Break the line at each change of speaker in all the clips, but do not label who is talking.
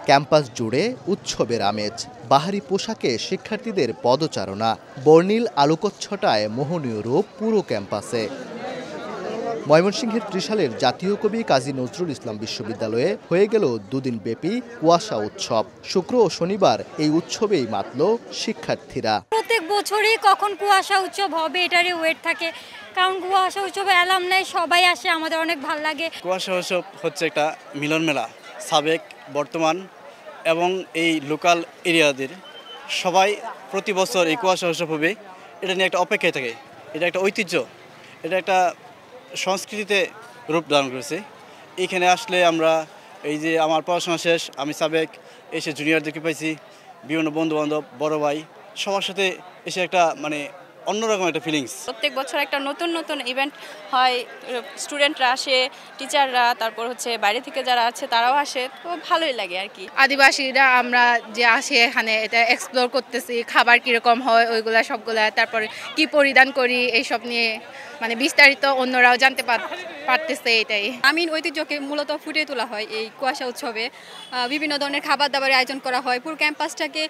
Campus জুড়ে উৎসবের আমেজ, বাহারি পোশাকে শিক্ষার্থীদের পদচারণা, বর্ণিল আলোকচ্ছটায় মোহনীয় রূপ পুরো ক্যাম্পাসে। ময়মনসিংহের ত্রিশালের জাতীয় কবি কাজী নজরুল ইসলাম বিশ্ববিদ্যালয়ে হয়ে গেল দুদিন ব্যাপী কুয়াশা উৎসব। শুক্র ও শনিবার এই উৎসবেই মাতল শিক্ষার্থীরা।
প্রত্যেক বছরই কখন কুয়াশা উৎসব হবে এটারই ওয়েট থাকে, কারণ কুয়াশা উৎসবে অ্যালামনাই সবাই আসে, আমাদের অনেক ভালো লাগে।
কুয়াশা উৎসব হচ্ছে একটা মিলন মেলা, সাবেক বর্তমান এবং এই লোকাল এরিয়াদের সবাই প্রতি বছর এই কুয়াশা উৎসব হবে, এটা নিয়ে একটা অপেক্ষায় থাকে। এটা একটা ঐতিহ্য, এটা একটা সংস্কৃতিতে রূপ ধারণ করেছে। এইখানে আসলে আমরা এই যে আমার পড়াশোনা শেষ, আমি সাবেক এসে জুনিয়রদেরকে পাইছি, বিভিন্ন বন্ধুবান্ধব, বড় ভাই, সবার সাথে এসে একটা অন্যরকম একটা ফিলিংস।
প্রত্যেক বছর একটা নতুন নতুন ইভেন্ট হয়, স্টুডেন্টরা আসে, টিচাররা, তারপর হচ্ছে বাইরে থেকে যারা আছে তারাও আসে, তো ভালোই লাগে আর কি।
আদিবাসীরা আমরা যে আসি এখানে এটা এক্সপ্লোর করতেছি, খাবার কীরকম হয় ওইগুলা সবগুলা, তারপরে কি পরিধান করি এইসব নিয়ে বিস্তারিত অন্যরাও জানতে পারতেছে। এটাই
আমিন ঐতিহ্যকে মূলত ফুটিয়ে তোলা হয় এই কুয়াশা উৎসবে। বিভিন্ন ধরনের খাবার দাবারের আয়োজন করা হয়, পুরো ক্যাম্পাসটাকে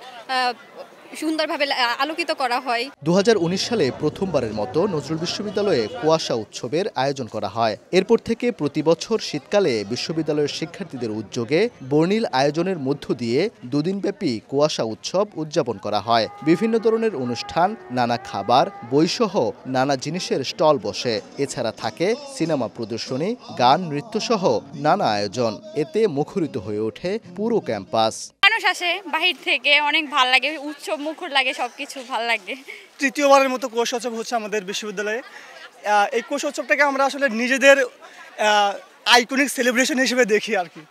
সুন্দরভাবে আলোকিত করা হয়।
2019 সালে প্রথমবারের মতো নজরুল বিশ্ববিদ্যালয়ে কুয়াশা উৎসবের আয়োজন করা হয়। এরপর থেকে প্রতি বছর শীতকালে বিশ্ববিদ্যালয়ের শিক্ষার্থীদের উদ্যোগে বর্ণিল আয়োজনের মধ্য দিয়ে দুদিনব্যাপী কুয়াশা উৎসব উদযাপন করা হয়। বিভিন্ন ধরনের অনুষ্ঠান, নানা খাবার, বইসহ নানা জিনিসের স্টল বসে। এছাড়া থাকে সিনেমা প্রদর্শনী, গান, নৃত্যসহ নানা আয়োজন। এতে মুখরিত হয়ে ওঠে পুরো ক্যাম্পাস।
মানুষ আসে বাহির থেকে, অনেক ভালো লাগে, উৎসব মুখর লাগে, সবকিছু ভালো লাগে।
তৃতীয়বারের মতো কুয়াশা উৎসব হচ্ছে আমাদের বিশ্ববিদ্যালয়ে। এই কুয়াশা উৎসবটাকে আমরা আসলে নিজেদের আইকনিক সেলিব্রেশন হিসেবে দেখি আর কি,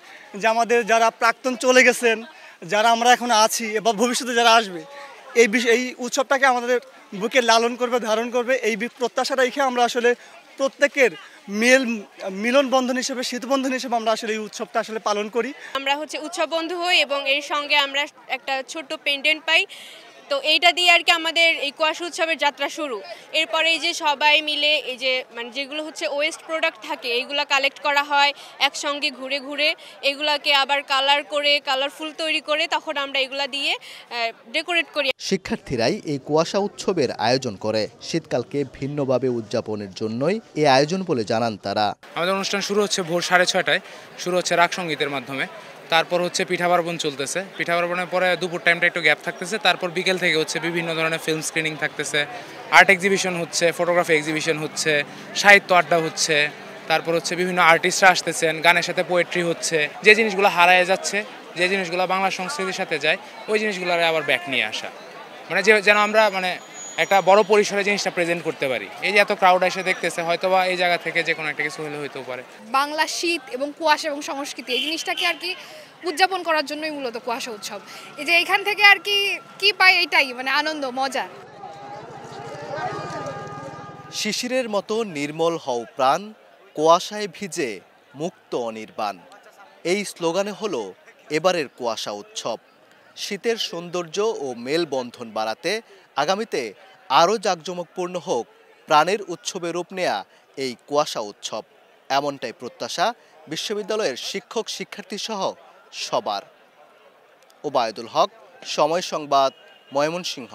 যে আমাদের যারা প্রাক্তন চলে গেছেন, যারা আমরা এখন আছি বা ভবিষ্যতে যারা আসবে, এই উৎসবটাকে আমাদের বুকে লালন করবে, ধারণ করবে, এই প্রত্যাশা রেখে আমরা আসলে প্রত্যেকের মিলন বন্ধন হিসেবে, শীতবন্ধন হিসেবে আমরা আসলে এই উৎসবটা আসলে পালন করি।
আমরা হচ্ছে উৎসব বন্ধু হই এবং এর সঙ্গে আমরা একটা ছোট্ট পেন্ডেন্ট পাই, তো এইটা দিয়ে আর কি আমাদের এই কুয়াশা উৎসবের যাত্রা শুরু। এরপরে এই যে সবাই মিলে এই যে যেগুলো হচ্ছে ওয়েস্ট প্রোডাক্ট থাকে এইগুলো কালেক্ট করা হয়, একসঙ্গে ঘুরে ঘুরে এগুলাকে আবার কালারফুল তৈরি করে তখন আমরা এগুলা দিয়ে ডেকোরেট করি।
শিক্ষার্থীরাই এই কুয়াশা উৎসবের আয়োজন করে। শীতকালকে ভিন্নভাবে উদযাপনের জন্যই এই আয়োজন বলে জানান তারা।
আমাদের অনুষ্ঠান শুরু হচ্ছে ভোর 6:30টায়, শুরু হচ্ছে রাগ সঙ্গীতের মাধ্যমে। তারপর হচ্ছে পিঠা পার্বণ চলতেছে, পিঠা পার্বণের পরে দুপুর টাইমটা একটু গ্যাপ থাকতেছে। তারপর বিকেল থেকে হচ্ছে বিভিন্ন ধরনের ফিল্ম স্ক্রিনিং থাকতেছে, আর্ট এক্সিবিশন হচ্ছে, ফটোগ্রাফি এক্সিবিশন হচ্ছে, সাহিত্য আড্ডা হচ্ছে, তারপর হচ্ছে বিভিন্ন আর্টিস্টরা আসতেছেন, গানের সাথে পোয়েট্রি হচ্ছে। যে জিনিসগুলো হারায় যাচ্ছে, যে জিনিসগুলো বাংলা সংস্কৃতির সাথে যায়, ওই জিনিসগুলোর আবার ব্যাক নিয়ে আসা, যেন আমরা একটা বড় পরিসরে জিনিসটা প্রেজেন্ট করতে পারি। এই যে এত ক্রাউড এসে দেখতেছে, হয়তোবা এই জায়গা থেকে যে কোনো একটা কিছু হলে হইতেও পারে।
বাংলা শীত এবং কুয়াশা এবং সংস্কৃতি এই জিনিসটাকে আর কি উদযাপন করার জন্যই মূলত কুয়াশা উৎসব। এই যে এখান থেকে আর কি পাই, এইটাই আনন্দ, মজা।
শিশিরের মতো নির্মল হও প্রাণ, কুয়াশায় ভিজে মুক্ত অনির্বাণ, এই স্লোগানে হলো এবারের কুয়াশা উৎসব। শীতের সৌন্দর্য ও মেলবন্ধন বাড়াতে আগামীতে আরও জাঁকজমকপূর্ণ হোক প্রাণের উৎসবে রূপ নেয়া এই কুয়াশা উৎসব, এমনটাই প্রত্যাশা বিশ্ববিদ্যালয়ের শিক্ষক শিক্ষার্থী সহ সবার। ওবায়দুল হক, সময় সংবাদ, ময়মনসিংহ।